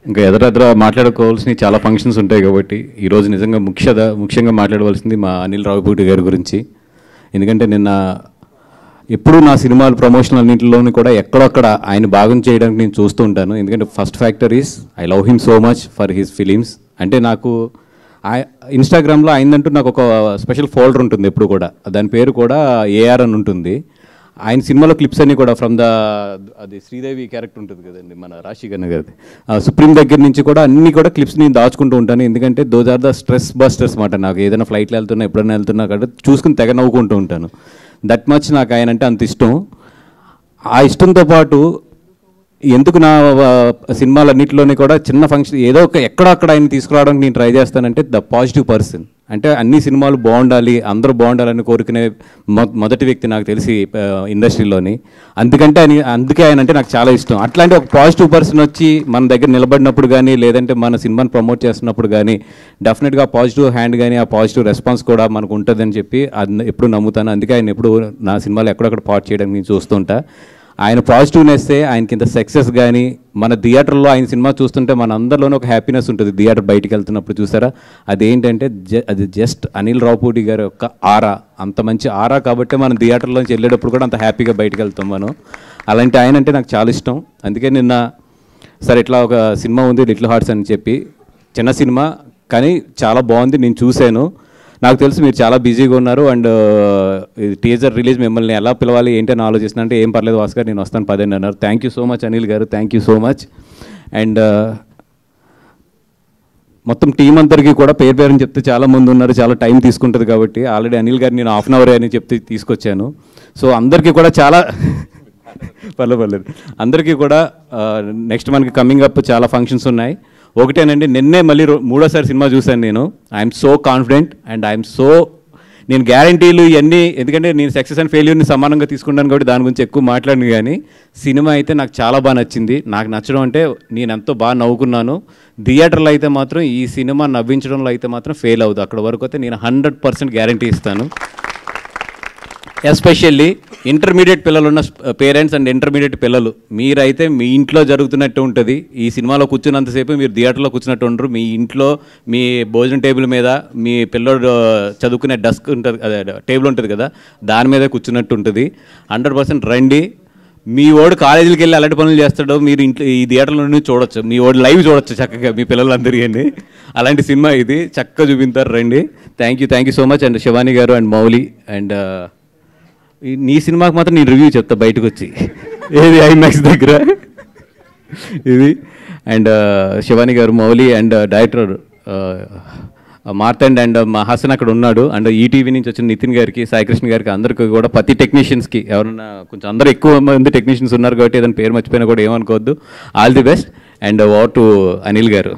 ఇంకా ఎదరెదర మాట్లాడుకోవాల్సిన చాలా ఫంక్షన్స్ ఉంటాయి కాబట్టి ఈరోజు నిజంగా ముఖ్యంగా మాట్లాడవలసింది మా అనిల్ రావిపూడి గారి గురించి. ఎందుకంటే నిన్న ఎప్పుడు నా సినిమాల ప్రమోషన్ అన్నింటిలోనూ కూడా ఎక్కడొక్కడ ఆయన భాగం చేయడానికి నేను చూస్తూ ఉంటాను. ఎందుకంటే first factor is I love him so much for his films. అంటే నాకు ఇన్స్టాగ్రామ్లో ఆయనంటూ నాకు ఒక స్పెషల్ ఫోల్డర్ ఉంటుంది ఎప్పుడు కూడా, దాని పేరు కూడా ఏఆర్ అని ఉంటుంది. ఆయన సినిమాలో క్లిప్స్ అన్నీ కూడా ఫ్రమ్ అది శ్రీదేవి క్యారెక్టర్ ఉంటుంది కదండి మన రాశి గన్న గారిది, సుప్రీం దగ్గర నుంచి కూడా అన్నీ కూడా క్లిప్స్ నేను దాచుకుంటూ ఉంటాను. ఎందుకంటే those are the stress busters మాట. నాకు ఏదైనా ఫ్లైట్లో వెళ్తున్నా ఎప్పుడైనా వెళ్తున్నా కాబట్టి చూసుకుని తెగ నవ్వుకుంటూ ఉంటాను. దట్ మచ్ నాకు ఆయన అంటే అంత ఇష్టం. ఆ ఇష్టంతో పాటు ఎందుకు నా సినిమాలన్నింటిలోనే కూడా చిన్న ఫంక్షన్ ఏదో ఒక ఎక్కడక్కడ ఆయన తీసుకురావడానికి నేను ట్రై చేస్తానంటే ద పాజిటివ్ పర్సన్. అంటే అన్ని సినిమాలు బాగుండాలి, అందరూ బాగుండాలని కోరుకునే మొదటి వ్యక్తి నాకు తెలిసి ఇండస్ట్రీలోని. అందుకే ఆయన అంటే నాకు చాలా ఇష్టం. అట్లాంటి ఒక పాజిటివ్ పర్సన్ వచ్చి మన దగ్గర నిలబడినప్పుడు కానీ, లేదంటే మన సినిమాని ప్రమోట్ చేస్తున్నప్పుడు కానీ డెఫినెట్గా పాజిటివ్ హ్యాండ్ కానీ ఆ పాజిటివ్ రెస్పాన్స్ కూడా మనకు ఉంటుందని చెప్పి అది ఎప్పుడు నమ్ముతాను. అందుకే ఆయన ఎప్పుడు నా సినిమాలు ఎక్కడెక్కడ పార్ట్ చేయడానికి నేను చూస్తుంటా. ఆయన పాజిటివ్నెస్సే ఆయనకి ఇంత సక్సెస్. కానీ మన థియేటర్లో ఆయన సినిమా చూస్తుంటే మన అందరిలోనే ఒక హ్యాపీనెస్ ఉంటుంది. థియేటర్ బయటికి వెళ్తున్నప్పుడు చూసారా, అదేంటంటే అది జస్ట్ అనిల్ రావిపూడి గారి యొక్క ఆరా. అంత మంచి ఆరా కాబట్టి మనం థియేటర్లోంచి వెళ్ళేటప్పుడు కూడా అంత హ్యాపీగా బయటికి వెళ్తాం మనం. అలాంటి ఆయన అంటే నాకు చాలా ఇష్టం. అందుకే నిన్న సరే ఇట్లా ఒక సినిమా ఉంది లిటిల్ హార్ట్స్ అని చెప్పి, చిన్న సినిమా కానీ చాలా బాగుంది, నేను చూశాను. నాకు తెలుసు మీరు చాలా బిజీగా ఉన్నారు అండ్ టీజర్ రిలీజ్ మిమ్మల్ని ఎలా పిలవాలి ఏంటి అని ఆలోచిస్తున్నా. అంటే ఏం పర్లేదు భాస్కర్ నేను వస్తాను 10 అన్నారు. Thank you so much Anil గారు, thank you so much. And మొత్తం టీం అందరికీ కూడా పేరుని చెప్తే చాలా మంది ఉన్నారు, చాలా టైం తీసుకుంటుంది కాబట్టి ఆల్రెడీ అనిల్ గారు నేను హాఫ్ అన్ అవర్ అని చెప్తే తీసుకొచ్చాను. సో అందరికీ కూడా చాలా పర్లేదు అందరికీ కూడా నెక్స్ట్ మనకి కమింగ్ అప్ చాలా ఫంక్షన్స్ ఉన్నాయి. ఒకటేనండి, నిన్నే మళ్ళీ 3వ సినిమా చూశాను నేను. ఐఎమ్ సో కాన్ఫిడెంట్ అండ్ నేను గ్యారంటీలు ఇవన్నీ, ఎందుకంటే నేను సక్సెస్ అండ్ ఫెయిల్యూర్ని సమానంగా తీసుకుంటాను కాబట్టి దాని గురించి ఎక్కువ మాట్లాడిన. కానీ సినిమా అయితే నాకు చాలా బాగా నచ్చింది. నాకు నచ్చడం అంటే నేను ఎంతో బాగా నవ్వుకున్నాను. థియేటర్లో అయితే మాత్రం ఈ సినిమా నవ్వించడంలో అయితే మాత్రం ఫెయిల్ అవుతుంది. అక్కడ వరకు అయితే నేను 100% గ్యారంటీ ఇస్తాను. ఎస్పెషల్లీ ఇంటర్మీడియట్ పిల్లలు ఉన్న పేరెంట్స్ అండ్ ఇంటర్మీడియట్ పిల్లలు, మీరైతే మీ ఇంట్లో జరుగుతున్నట్టు ఉంటుంది. ఈ సినిమాలో కూర్చున్నంతసేపు మీరు థియేటర్లో కూర్చున్నట్టు ఉండరు. మీ ఇంట్లో మీ భోజనం టేబుల్ మీద మీ పిల్లోడు చదువుకునే డెస్క్ ఉంటుంది, అదే టేబుల్ ఉంటుంది కదా, దాని మీద కూర్చున్నట్టు ఉంటుంది. 100% రండి. మీ వాడు కాలేజీకి వెళ్ళి అలాంటి పనులు చేస్తాడో మీరు ఇంట్లో ఈ థియేటర్లో నుండి చూడొచ్చు. మీ వాడు లైవ్ చూడొచ్చు చక్కగా మీ పిల్లలందరికీ. అలాంటి సినిమా ఇది, చక్కగా చూపించారు. రండి. Thank you so much. And Shivani గారు అండ్ మౌలి అండ్ నీ సినిమాకి మాత్రం నేను రివ్యూ చెప్తా బయటకు వచ్చి, ఏది ఐమాక్స్ దగ్గర ఇది. అండ్ శివాని గారు, మౌలి అండ్ డైరెక్టర్ మార్తండ్ అండ్ మా హాసన్ అక్కడ ఉన్నాడు. అండ్ ఈటీవీ నుంచి వచ్చిన నితిన్ గారికి, సాయికృష్ణ గారికి, అందరికీ కూడా ప్రతి టెక్నీషియన్స్కి ఎవరన్నా కొంచెం అందరూ ఎక్కువ మంది టెక్నీషియన్స్ ఉన్నారు కాబట్టి ఏదైనా పేరు మర్చిపోయినా కూడా ఏమనుకోవద్దు. All the best. And over to Anil గారు.